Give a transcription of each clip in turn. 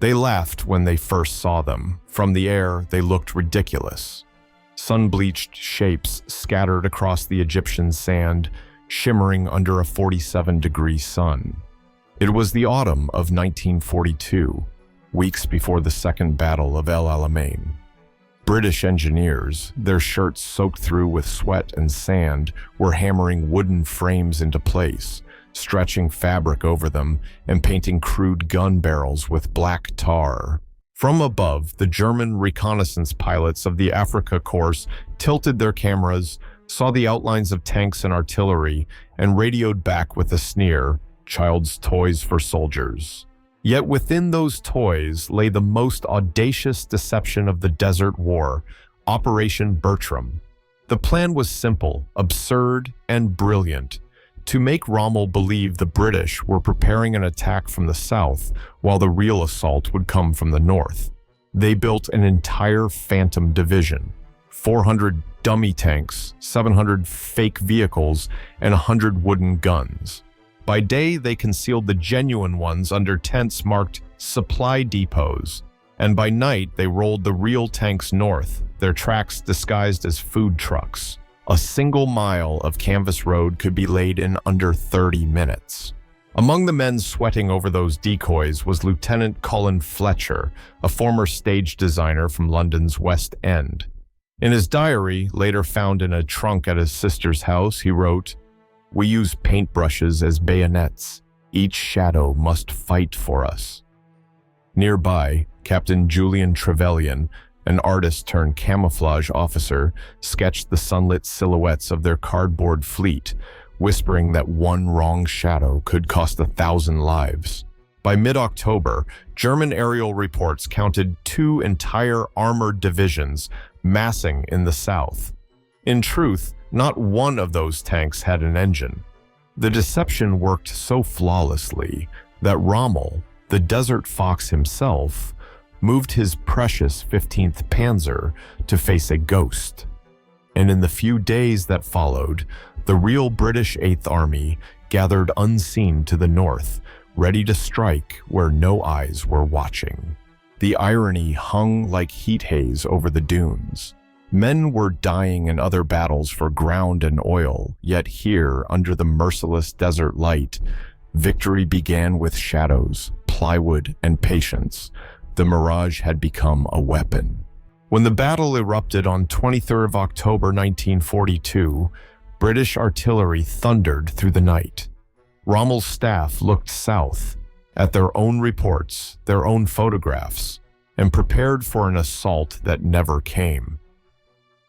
They laughed when they first saw them. From the air, they looked ridiculous. Sun-bleached shapes scattered across the Egyptian sand, shimmering under a 47-degree sun. It was the autumn of 1942, weeks before the Second Battle of El Alamein. British engineers, their shirts soaked through with sweat and sand, were hammering wooden frames into place, stretching fabric over them and painting crude gun barrels with black tar. From above, the German reconnaissance pilots of the Afrika Korps tilted their cameras, saw the outlines of tanks and artillery, and radioed back with a sneer, "Child's toys for soldiers." Yet within those toys lay the most audacious deception of the Desert War, Operation Bertram. The plan was simple, absurd, and brilliant: to make Rommel believe the British were preparing an attack from the south, while the real assault would come from the north. They built an entire Phantom division, 400 dummy tanks, 700 fake vehicles, and 100 wooden guns. By day, they concealed the genuine ones under tents marked supply depots, and by night, they rolled the real tanks north, their tracks disguised as food trucks. A single mile of canvas road could be laid in under 30 minutes. Among the men sweating over those decoys was Lieutenant Colin Fletcher, a former stage designer from London's West End. In his diary, later found in a trunk at his sister's house, he wrote, "We use paintbrushes as bayonets. Each shadow must fight for us." Nearby, Captain Julian Trevelyan, an artist-turned-camouflage officer, sketched the sunlit silhouettes of their cardboard fleet, whispering that one wrong shadow could cost 1,000 lives. By mid-October, German aerial reports counted 2 entire armored divisions massing in the south. In truth, not one of those tanks had an engine. The deception worked so flawlessly that Rommel, the Desert Fox himself, moved his precious 15th Panzer to face a ghost. And in the few days that followed, the real British 8th Army gathered unseen to the north, ready to strike where no eyes were watching. The irony hung like heat haze over the dunes. Men were dying in other battles for ground and oil, yet here, under the merciless desert light, victory began with shadows, plywood, and patience. The mirage had become a weapon. When the battle erupted on 23rd of October 1942, British artillery thundered through the night. Rommel's staff looked south, at their own reports, their own photographs, and prepared for an assault that never came.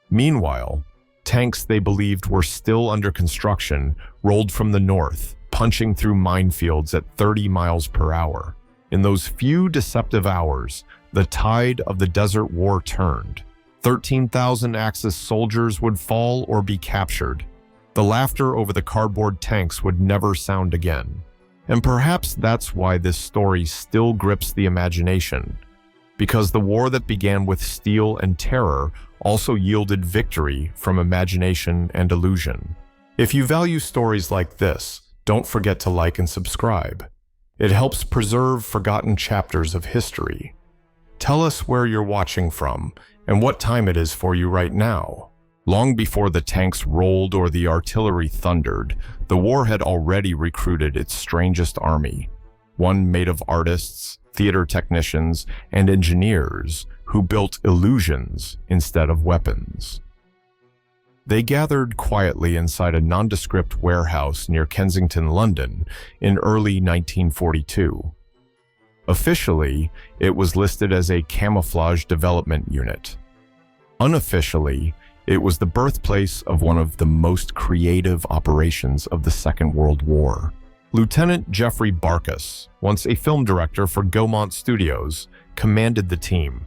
Meanwhile, tanks they believed were still under construction rolled from the north, punching through minefields at 30 miles per hour. In those few deceptive hours, the tide of the Desert War turned. 13,000 Axis soldiers would fall or be captured. The laughter over the cardboard tanks would never sound again. And perhaps that's why this story still grips the imagination. Because the war that began with steel and terror also yielded victory from imagination and illusion. If you value stories like this, don't forget to like and subscribe. It helps preserve forgotten chapters of history. Tell us where you're watching from and what time it is for you right now. Long before the tanks rolled or the artillery thundered, the war had already recruited its strangest army, one made of artists, theater technicians, and engineers who built illusions instead of weapons. They gathered quietly inside a nondescript warehouse near Kensington, London, in early 1942. Officially, it was listed as a camouflage development unit. Unofficially, it was the birthplace of one of the most creative operations of the Second World War. Lieutenant Geoffrey Barkas, once a film director for Gaumont Studios, commanded the team.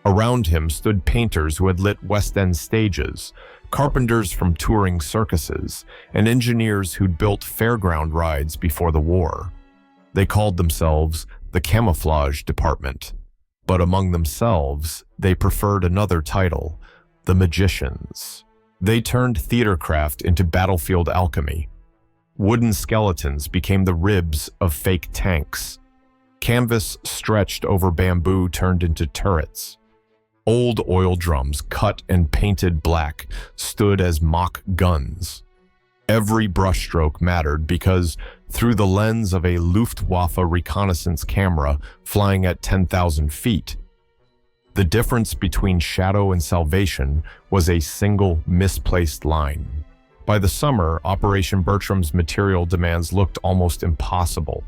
Around him stood painters who had lit West End stages, carpenters from touring circuses, and engineers who'd built fairground rides before the war. They called themselves the Camouflage Department, but among themselves, they preferred another title, the Magicians. They turned theatercraft into battlefield alchemy. Wooden skeletons became the ribs of fake tanks. Canvas stretched over bamboo turned into turrets. Old oil drums, cut and painted black, stood as mock guns. Every brushstroke mattered because, through the lens of a Luftwaffe reconnaissance camera flying at 10,000 feet, the difference between shadow and salvation was a single misplaced line. By the summer, Operation Bertram's material demands looked almost impossible.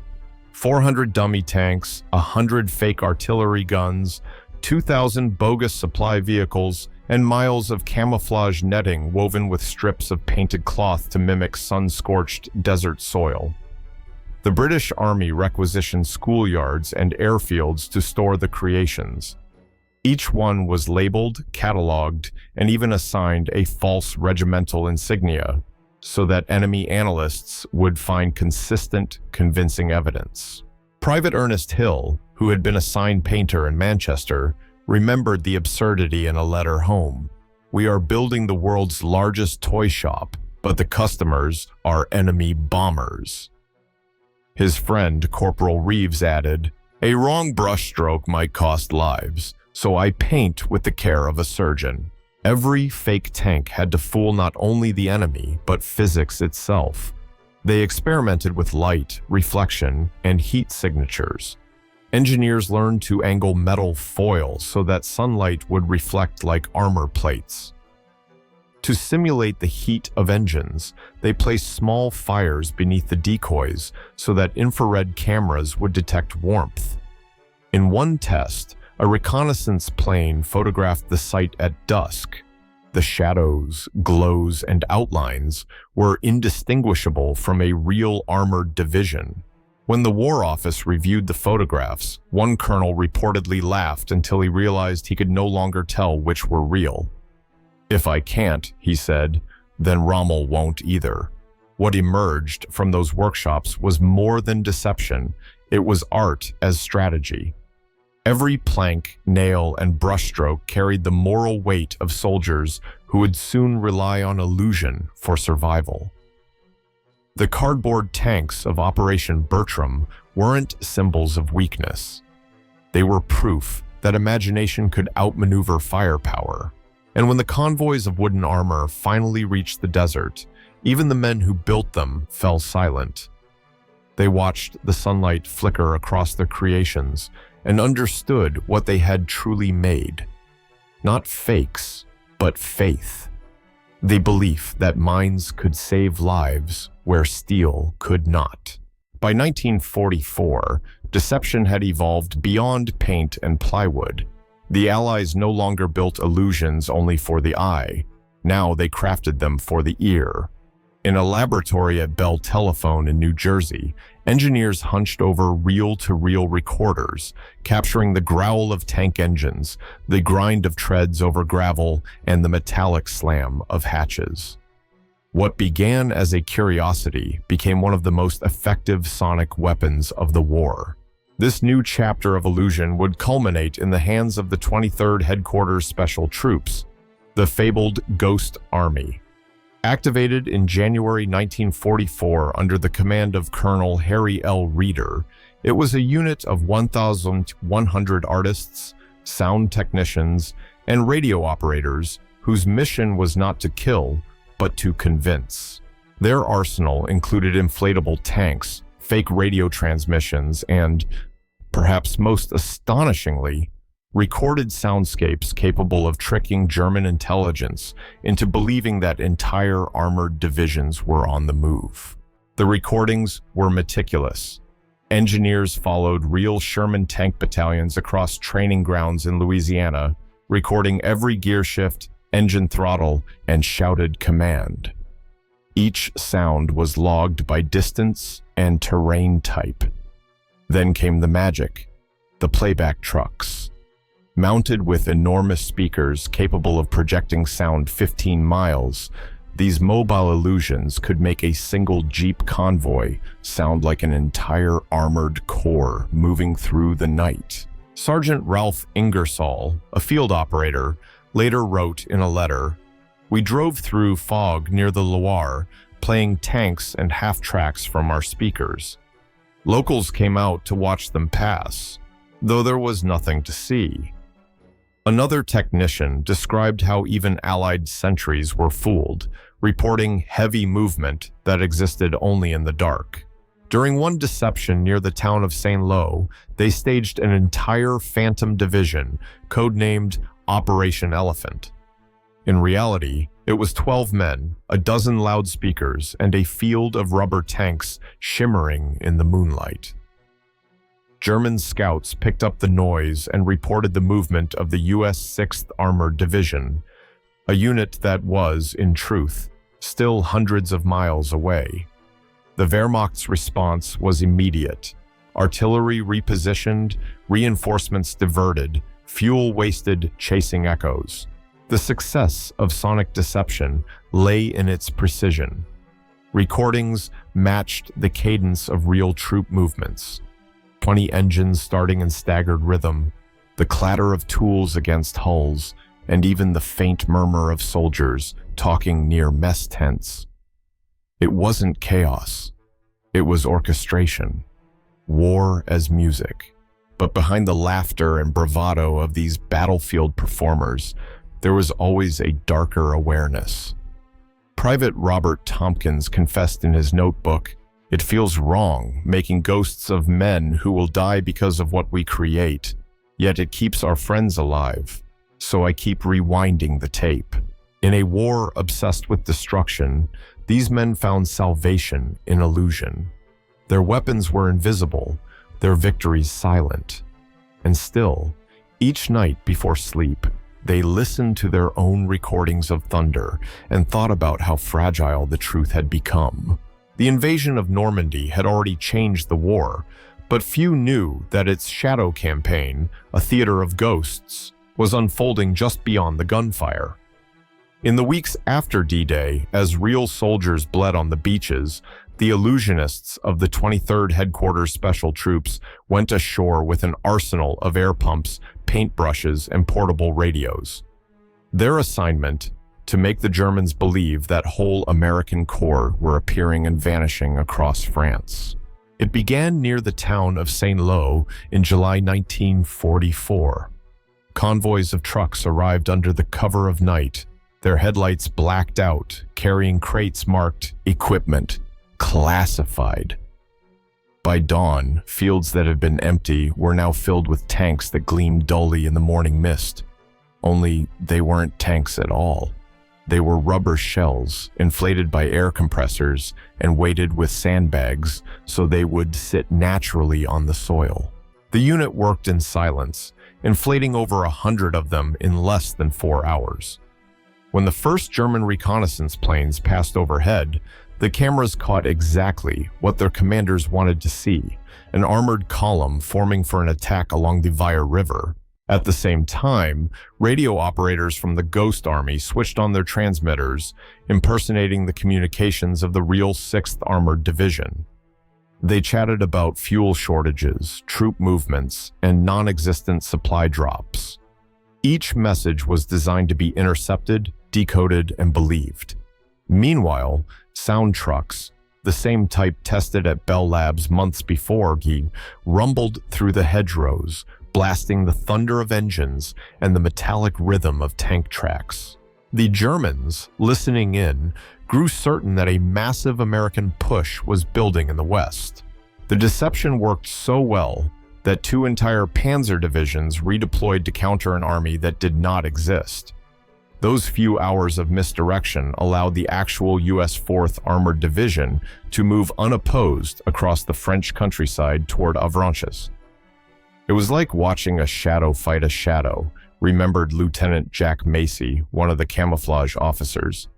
400 dummy tanks, 100 fake artillery guns, 2,000 bogus supply vehicles, and miles of camouflage netting woven with strips of painted cloth to mimic sun-scorched desert soil. The British Army requisitioned schoolyards and airfields to store the creations. Each one was labeled, catalogued, and even assigned a false regimental insignia, so that enemy analysts would find consistent, convincing evidence. Private Ernest Hill, who had been assigned painter in Manchester, remembered the absurdity in a letter home. "We are building the world's largest toy shop, but the customers are enemy bombers." His friend, Corporal Reeves, added, "A wrong brushstroke might cost lives, so I paint with the care of a surgeon." Every fake tank had to fool not only the enemy, but physics itself. They experimented with light, reflection, and heat signatures. Engineers learned to angle metal foil so that sunlight would reflect like armor plates. To simulate the heat of engines, they placed small fires beneath the decoys so that infrared cameras would detect warmth. In one test, a reconnaissance plane photographed the site at dusk. The shadows, glows, and outlines were indistinguishable from a real armored division. When the War Office reviewed the photographs, one colonel reportedly laughed until he realized he could no longer tell which were real. "If I can't," he said, "then Rommel won't either." What emerged from those workshops was more than deception. It was art as strategy. Every plank, nail, and brushstroke carried the moral weight of soldiers who would soon rely on illusion for survival. The cardboard tanks of Operation Bertram weren't symbols of weakness. They were proof that imagination could outmaneuver firepower. And when the convoys of wooden armor finally reached the desert, even the men who built them fell silent. They watched the sunlight flicker across their creations and understood what they had truly made. Not fakes, but faith. The belief that minds could save lives where steel could not. By 1944, deception had evolved beyond paint and plywood. The Allies no longer built illusions only for the eye. Now they crafted them for the ear. In a laboratory at Bell Telephone in New Jersey, engineers hunched over reel-to-reel recorders, capturing the growl of tank engines, the grind of treads over gravel, and the metallic slam of hatches. What began as a curiosity became one of the most effective sonic weapons of the war. This new chapter of illusion would culminate in the hands of the 23rd Headquarters Special Troops, the fabled Ghost Army. Activated in January 1944 under the command of Colonel Harry L. Reeder, it was a unit of 1,100 artists, sound technicians, and radio operators whose mission was not to kill, but to convince. Their arsenal included inflatable tanks, fake radio transmissions, and, perhaps most astonishingly, recorded soundscapes capable of tricking German intelligence into believing that entire armored divisions were on the move. The recordings were meticulous. Engineers followed real Sherman tank battalions across training grounds in Louisiana, recording every gear shift, engine throttle, and shouted command. Each sound was logged by distance and terrain type. Then came the magic, the playback trucks. Mounted with enormous speakers capable of projecting sound 15 miles, these mobile illusions could make a single Jeep convoy sound like an entire armored corps moving through the night. Sergeant Ralph Ingersoll, a field operator, later wrote in a letter, "We drove through fog near the Loire, playing tanks and half-tracks from our speakers. Locals came out to watch them pass, though there was nothing to see. Another technician described how even Allied sentries were fooled, reporting heavy movement that existed only in the dark. During one deception near the town of Saint-Lô, they staged an entire phantom division, codenamed Operation Elephant. In reality, it was 12 men, a dozen loudspeakers, and a field of rubber tanks shimmering in the moonlight. German scouts picked up the noise and reported the movement of the U.S. 6th Armored Division, a unit that was, in truth, still hundreds of miles away. The Wehrmacht's response was immediate. Artillery repositioned, reinforcements diverted, fuel wasted, chasing echoes. The success of sonic deception lay in its precision. Recordings matched the cadence of real troop movements. 20 engines starting in staggered rhythm, the clatter of tools against hulls, and even the faint murmur of soldiers talking near mess tents. It wasn't chaos. It was orchestration. War as music. But behind the laughter and bravado of these battlefield performers, there was always a darker awareness. Private Robert Tompkins confessed in his notebook, "It feels wrong making ghosts of men who will die because of what we create, yet it keeps our friends alive, so I keep rewinding the tape." In a war obsessed with destruction, these men found salvation in illusion. Their weapons were invisible, their victories silent. And still, each night before sleep, they listened to their own recordings of thunder and thought about how fragile the truth had become. The invasion of Normandy had already changed the war, but few knew that its shadow campaign, a theater of ghosts, was unfolding just beyond the gunfire. In the weeks after D-Day, as real soldiers bled on the beaches, the illusionists of the 23rd Headquarters Special Troops went ashore with an arsenal of air pumps, paintbrushes, and portable radios. Their assignment, to make the Germans believe that whole American corps were appearing and vanishing across France. It began near the town of Saint-Lô in July 1944. Convoys of trucks arrived under the cover of night, their headlights blacked out, carrying crates marked "Equipment, Classified." By dawn, fields that had been empty were now filled with tanks that gleamed dully in the morning mist. Only they weren't tanks at all. They were rubber shells, inflated by air compressors and weighted with sandbags so they would sit naturally on the soil. The unit worked in silence, inflating over 100 of them in less than 4 hours. When the first German reconnaissance planes passed overhead, the cameras caught exactly what their commanders wanted to see, an armored column forming for an attack along the Weir River. At the same time, radio operators from the Ghost Army switched on their transmitters, impersonating the communications of the real 6th Armored Division. They chatted about fuel shortages, troop movements, and non-existent supply drops. Each message was designed to be intercepted, decoded, and believed. Meanwhile, sound trucks, the same type tested at Bell Labs months before, rumbled through the hedgerows, blasting the thunder of engines and the metallic rhythm of tank tracks. The Germans, listening in, grew certain that a massive American push was building in the West. The deception worked so well that 2 entire Panzer divisions redeployed to counter an army that did not exist. Those few hours of misdirection allowed the actual U.S. 4th Armored Division to move unopposed across the French countryside toward Avranches. It was like watching a shadow fight a shadow, remembered Lieutenant Jack Macy, one of the camouflage officers.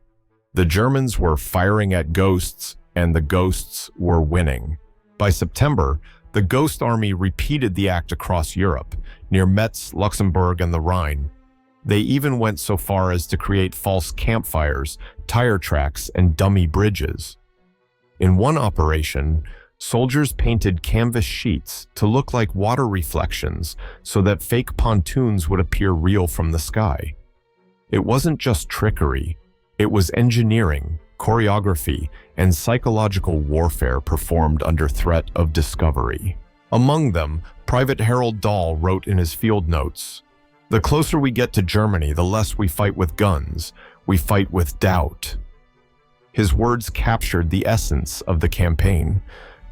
The Germans were firing at ghosts, and the ghosts were winning. By September, the Ghost Army repeated the act across Europe, near Metz, Luxembourg, and the Rhine. They even went so far as to create false campfires, tire tracks, and dummy bridges. In one operation, soldiers painted canvas sheets to look like water reflections so that fake pontoons would appear real from the sky. It wasn't just trickery, it was engineering, choreography, and psychological warfare performed under threat of discovery. Among them, Private Harold Dahl wrote in his field notes, "The closer we get to Germany, the less we fight with guns. We fight with doubt." His words captured the essence of the campaign.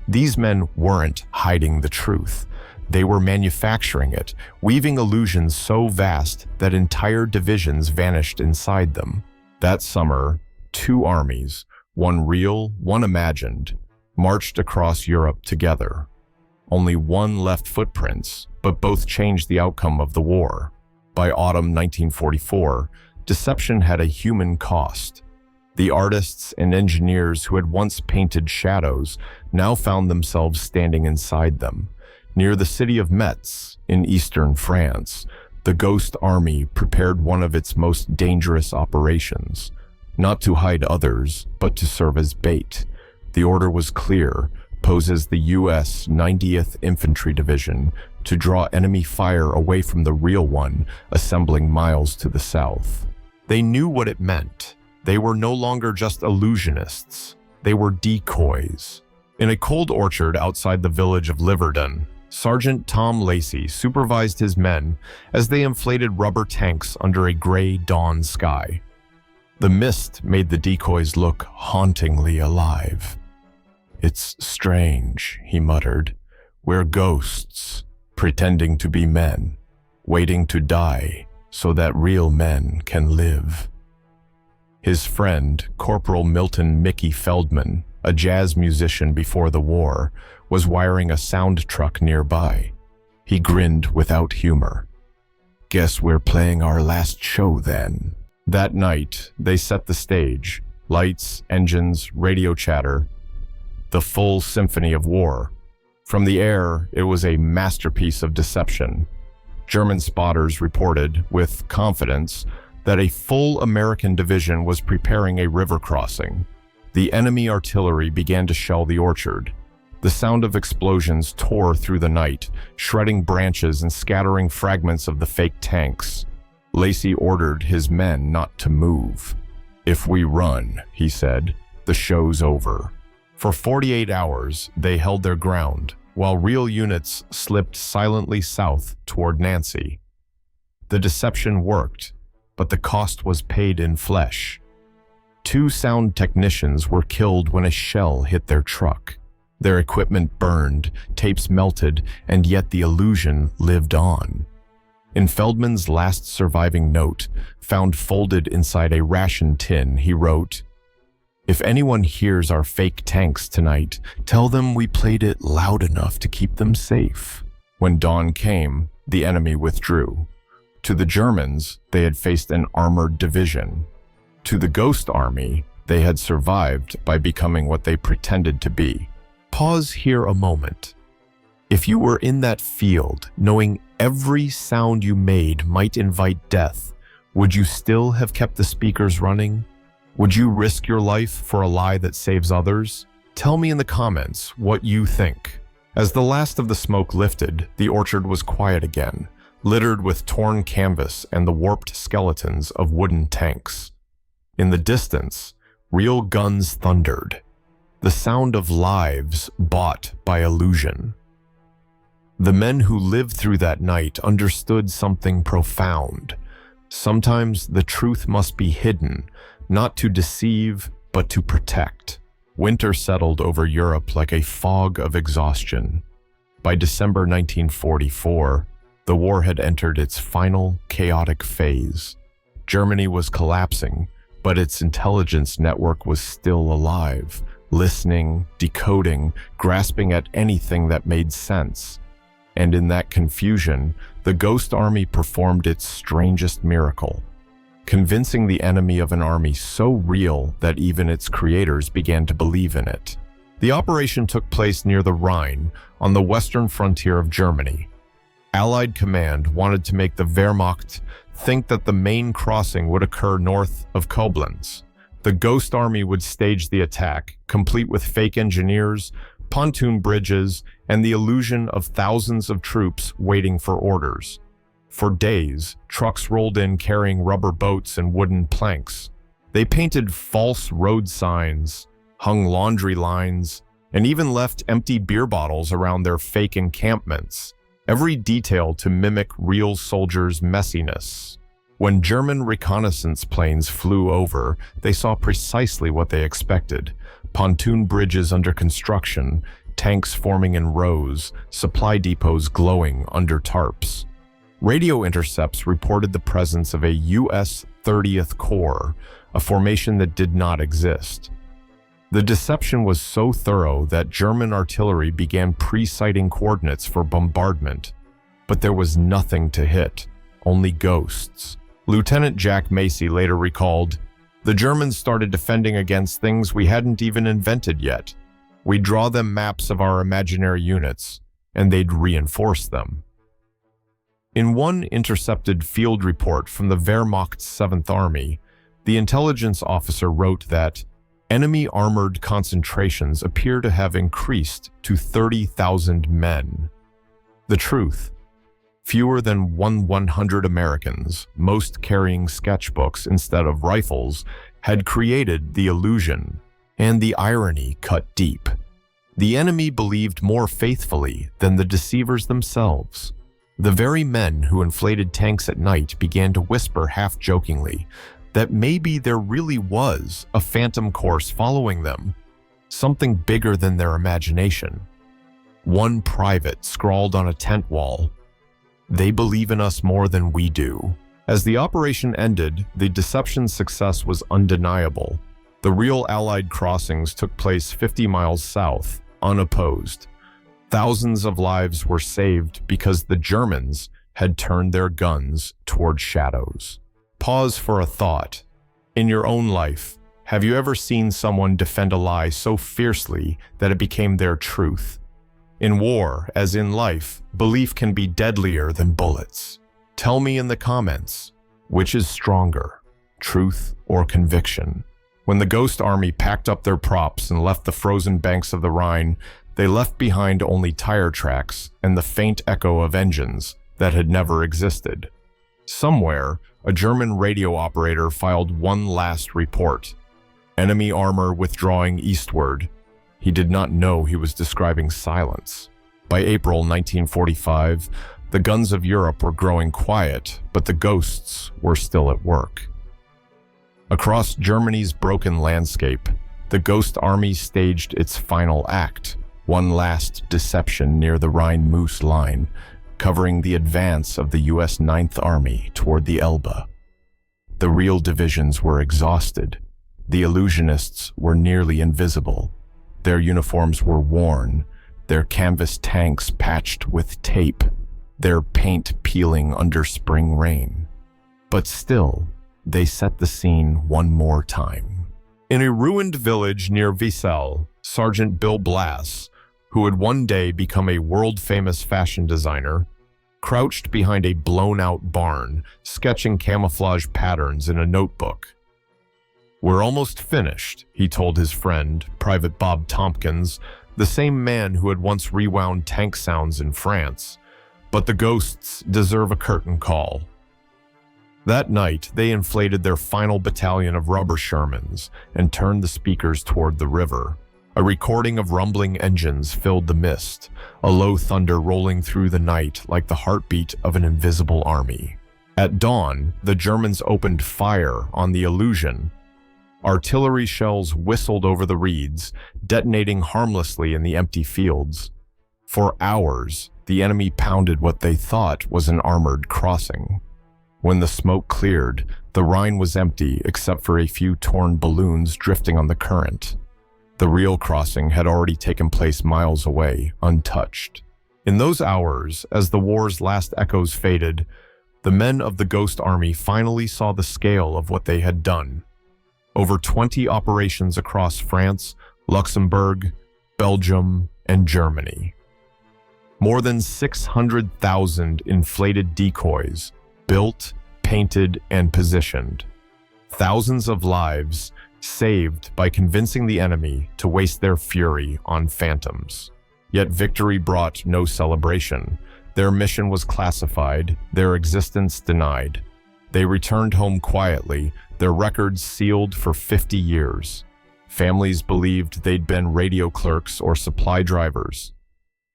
These men weren't hiding the truth. They were manufacturing it, weaving illusions so vast that entire divisions vanished inside them. That summer, 2 armies, one real, one imagined, marched across Europe together. Only one left footprints, but both changed the outcome of the war. By autumn 1944, deception had a human cost. The artists and engineers who had once painted shadows now found themselves standing inside them. Near the city of Metz, in eastern France, the Ghost Army prepared one of its most dangerous operations, not to hide others, but to serve as bait. The order was clear: pose as the U.S. 90th Infantry Division to draw enemy fire away from the real one, assembling miles to the south. They knew what it meant. They were no longer just illusionists. They were decoys. In a cold orchard outside the village of Liverdun, Sergeant Tom Lacey supervised his men as they inflated rubber tanks under a gray dawn sky. The mist made the decoys look hauntingly alive. "It's strange," he muttered. "We're ghosts, pretending to be men, waiting to die so that real men can live." His friend, Corporal Milton "Mickey" Feldman, a jazz musician before the war, was wiring a sound truck nearby. He grinned without humor. "Guess we're playing our last show then." That night, they set the stage. Lights, engines, radio chatter, the full symphony of war. From the air, it was a masterpiece of deception. German spotters reported, with confidence, that a full American division was preparing a river crossing. The enemy artillery began to shell the orchard. The sound of explosions tore through the night, shredding branches and scattering fragments of the fake tanks. Lacey ordered his men not to move. "If we run," he said, "the show's over." For 48 hours, they held their ground, while real units slipped silently south toward Nancy. The deception worked, but the cost was paid in flesh. 2 sound technicians were killed when a shell hit their truck. Their equipment burned, tapes melted, and yet the illusion lived on. In Feldman's last surviving note, found folded inside a ration tin, he wrote, "If anyone hears our fake tanks tonight, tell them we played it loud enough to keep them safe." When dawn came, the enemy withdrew. To the Germans, they had faced an armored division. To the Ghost Army, they had survived by becoming what they pretended to be. Pause here a moment. If you were in that field, knowing every sound you made might invite death, would you still have kept the speakers running? Would you risk your life for a lie that saves others? Tell me in the comments what you think. As the last of the smoke lifted, the orchard was quiet again, littered with torn canvas and the warped skeletons of wooden tanks. In the distance, real guns thundered, the sound of lives bought by illusion. The men who lived through that night understood something profound. Sometimes the truth must be hidden, not to deceive, but to protect. Winter settled over Europe like a fog of exhaustion. By December 1944, the war had entered its final chaotic phase. Germany was collapsing, but its intelligence network was still alive, listening, decoding, grasping at anything that made sense. And in that confusion, the Ghost Army performed its strangest miracle, convincing the enemy of an army so real that even its creators began to believe in it. The operation took place near the Rhine, on the western frontier of Germany. Allied command wanted to make the Wehrmacht think that the main crossing would occur north of Koblenz. The Ghost Army would stage the attack, complete with fake engineers, pontoon bridges, and the illusion of thousands of troops waiting for orders. For days, trucks rolled in carrying rubber boats and wooden planks. They painted false road signs, hung laundry lines, and even left empty beer bottles around their fake encampments, every detail to mimic real soldiers' messiness. When German reconnaissance planes flew over, they saw precisely what they expected: pontoon bridges under construction, tanks forming in rows, supply depots glowing under tarps. Radio intercepts reported the presence of a U.S. 30th Corps, a formation that did not exist. The deception was so thorough that German artillery began pre-sighting coordinates for bombardment, but there was nothing to hit, only ghosts. Lieutenant Jack Macy later recalled, "The Germans started defending against things we hadn't even invented yet. We'd draw them maps of our imaginary units, and they'd reinforce them." In one intercepted field report from the Wehrmacht's 7th Army, the intelligence officer wrote that enemy armored concentrations appear to have increased to 30,000 men. The truth: fewer than 100 Americans, most carrying sketchbooks instead of rifles, had created the illusion, and the irony cut deep. The enemy believed more faithfully than the deceivers themselves. The very men who inflated tanks at night began to whisper half-jokingly that maybe there really was a phantom course following them, something bigger than their imagination. One private scrawled on a tent wall, "They believe in us more than we do." As the operation ended, the deception's success was undeniable. The real Allied crossings took place 50 miles south, unopposed. Thousands of lives were saved because the Germans had turned their guns toward shadows. Pause for a thought. In your own life, have you ever seen someone defend a lie so fiercely that it became their truth? In war, as in life, belief can be deadlier than bullets. Tell me in the comments, which is stronger, truth or conviction? When the Ghost Army packed up their props and left the frozen banks of the Rhine, they left behind only tire tracks and the faint echo of engines that had never existed. Somewhere, a German radio operator filed one last report: enemy armor withdrawing eastward. He did not know he was describing silence. By April 1945, the guns of Europe were growing quiet, but the ghosts were still at work. Across Germany's broken landscape, the Ghost Army staged its final act, one last deception near the Rhine-Moose line, covering the advance of the U.S. 9th Army toward the Elbe. The real divisions were exhausted. The illusionists were nearly invisible. Their uniforms were worn, their canvas tanks patched with tape, their paint peeling under spring rain. But still, they set the scene one more time. In a ruined village near Wiesel, Sergeant Bill Blass, who would one day become a world-famous fashion designer, crouched behind a blown-out barn, sketching camouflage patterns in a notebook. "We're almost finished," he told his friend, Private Bob Tompkins, the same man who had once rewound tank sounds in France. "But the ghosts deserve a curtain call." That night, they inflated their final battalion of rubber Shermans and turned the speakers toward the river. A recording of rumbling engines filled the mist, a low thunder rolling through the night like the heartbeat of an invisible army. At dawn, the Germans opened fire on the illusion. Artillery shells whistled over the reeds, detonating harmlessly in the empty fields. For hours, the enemy pounded what they thought was an armored crossing. When the smoke cleared, the Rhine was empty except for a few torn balloons drifting on the current. The real crossing had already taken place miles away, untouched. In those hours, as the war's last echoes faded, the men of the Ghost Army finally saw the scale of what they had done. Over 20 operations across France, Luxembourg, Belgium, and Germany. More than 600,000 inflated decoys, built, painted, and positioned. Thousands of lives saved by convincing the enemy to waste their fury on phantoms. Yet victory brought no celebration. Their mission was classified, their existence denied. They returned home quietly, their records sealed for 50 years. Families believed they'd been radio clerks or supply drivers.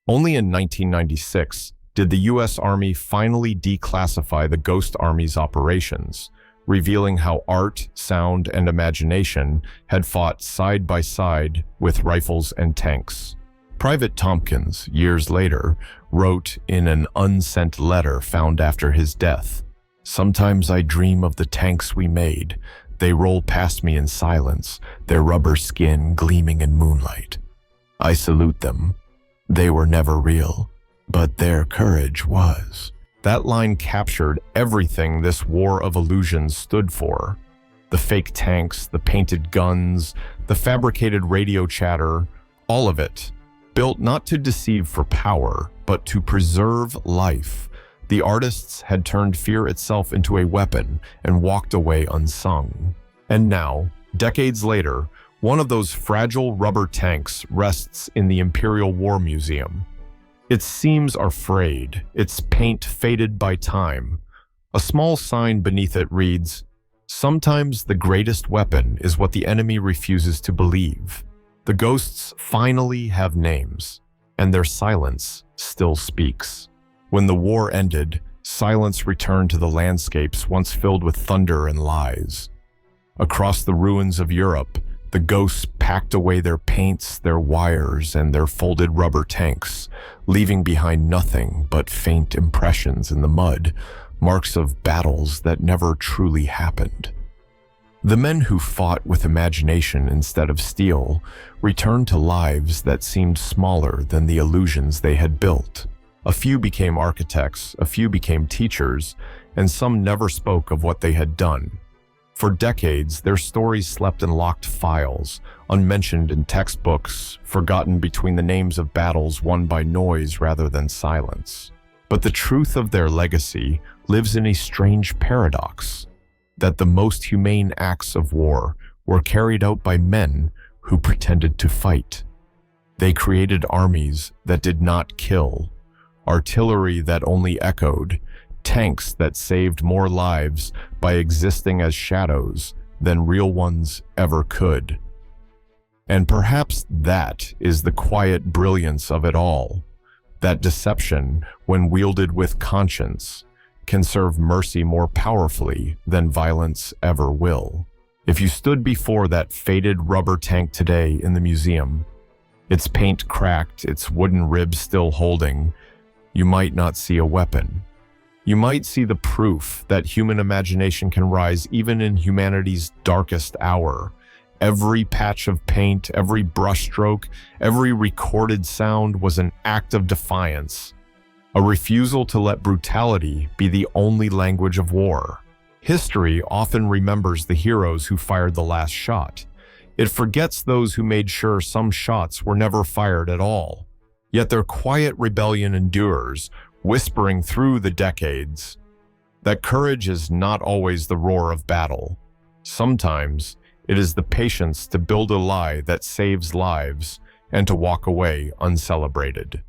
Only in 1996 did the U.S. Army finally declassify the Ghost Army's operations, revealing how art, sound, and imagination had fought side by side with rifles and tanks. Private Tompkins, years later, wrote in an unsent letter found after his death, "Sometimes I dream of the tanks we made. They roll past me in silence, their rubber skin gleaming in moonlight. I salute them. They were never real, but their courage was." That line captured everything this war of illusions stood for. The fake tanks, the painted guns, the fabricated radio chatter, all of it. Built not to deceive for power, but to preserve life. The artists had turned fear itself into a weapon and walked away unsung. And now, decades later, one of those fragile rubber tanks rests in the Imperial War Museum. Its seams are frayed, its paint faded by time. A small sign beneath it reads, "Sometimes the greatest weapon is what the enemy refuses to believe." The ghosts finally have names, and their silence still speaks. When the war ended, silence returned to the landscapes once filled with thunder and lies. Across the ruins of Europe, the ghosts packed away their paints, their wires, and their folded rubber tanks, leaving behind nothing but faint impressions in the mud, marks of battles that never truly happened. The men who fought with imagination instead of steel returned to lives that seemed smaller than the illusions they had built. A few became architects, a few became teachers, and some never spoke of what they had done. For decades, their stories slept in locked files, unmentioned in textbooks, forgotten between the names of battles won by noise rather than silence. But the truth of their legacy lives in a strange paradox, that the most humane acts of war were carried out by men who pretended to fight. They created armies that did not kill, artillery that only echoed, tanks that saved more lives by existing as shadows than real ones ever could. And perhaps that is the quiet brilliance of it all, that deception, when wielded with conscience, can serve mercy more powerfully than violence ever will. If you stood before that faded rubber tank today in the museum, its paint cracked, its wooden ribs still holding, you might not see a weapon. You might see the proof that human imagination can rise even in humanity's darkest hour. Every patch of paint, every brushstroke, every recorded sound was an act of defiance, a refusal to let brutality be the only language of war. History often remembers the heroes who fired the last shot. It forgets those who made sure some shots were never fired at all. Yet their quiet rebellion endures, whispering through the decades. That courage is not always the roar of battle. Sometimes it is the patience to build a lie that saves lives and to walk away uncelebrated.